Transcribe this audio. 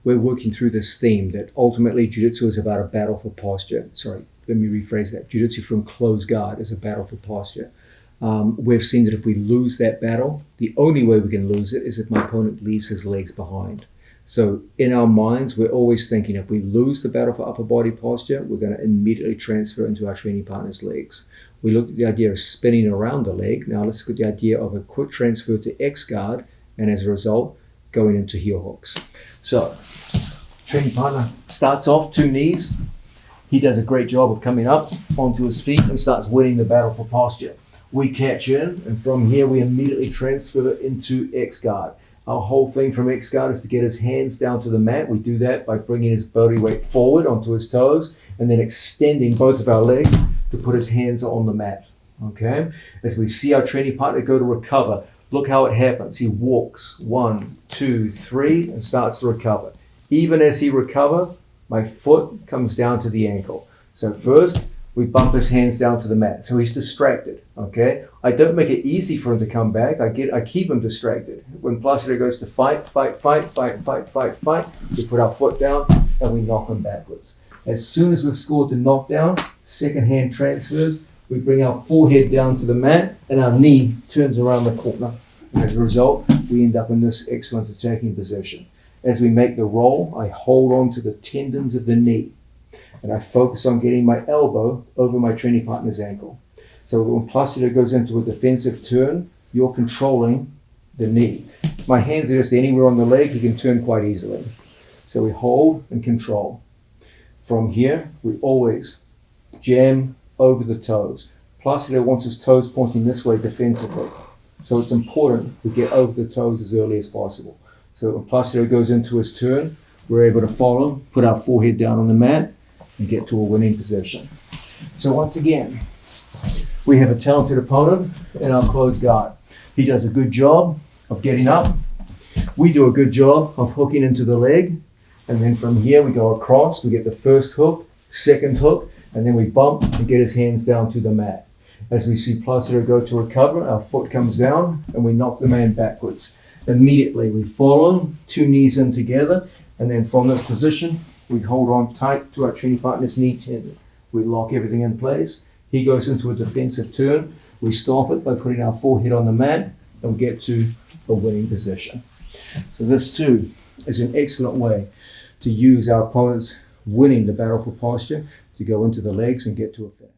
we're working through this theme that ultimately Jiu-Jitsu is about a battle for posture. Sorry, let me rephrase that. Jiu-Jitsu from closed guard is a battle for posture. We've seen that if we lose that battle, the only way we can lose it is if my opponent leaves his legs behind. So in our minds, we're always thinking if we lose the battle for upper body posture, we're going to immediately transfer into our training partner's legs. We looked at the idea of spinning around the leg. Now let's look at the idea of a quick transfer to X guard, and as a result, going into heel hooks. So training partner starts off 2 knees. He does a great job of coming up onto his feet and starts winning the battle for posture. We catch in, and from here we immediately transfer into X guard. Our whole thing from X guard is to get his hands down to the mat. We do that by bringing his body weight forward onto his toes and then extending both of our legs to put his hands on the mat. Okay? As we see our training partner go to recover, look how it happens. He walks 1, 2, 3 and starts to recover. Even as he recovers, my foot comes down to the ankle. So first, we bump his hands down to the mat. So he's distracted, okay? I don't make it easy for him to come back. I keep him distracted. When Placido goes to fight, we put our foot down and we knock him backwards. As soon as we've scored the knockdown, second hand transfers, we bring our forehead down to the mat and our knee turns around the corner. And as a result, we end up in this excellent attacking position. As we make the roll, I hold on to the tendons of the knee. And I focus on getting my elbow over my training partner's ankle. So when Placido goes into a defensive turn, you're controlling the knee. My hands are just anywhere on the leg, he can turn quite easily. So we hold and control. From here, we always jam over the toes. Placido wants his toes pointing this way defensively. So it's important we get over the toes as early as possible. So when Placido goes into his turn, we're able to follow, put our forehead down on the mat, and get to a winning position. So once again, we have a talented opponent in our closed guard. He does a good job of getting up. We do a good job of hooking into the leg. And then from here we go across, we get the first hook, second hook, and then we bump and get his hands down to the mat. As we see Placido go to recover, our foot comes down and we knock the man backwards. Immediately we follow, 2 knees in together, and then from this position, we hold on tight to our training partner's knee tendon. We lock everything in place. He goes into a defensive turn. We stop it by putting our forehead on the mat and we get to a winning position. So this too is an excellent way to use our opponent's winning the battle for posture to go into the legs and get to a finish.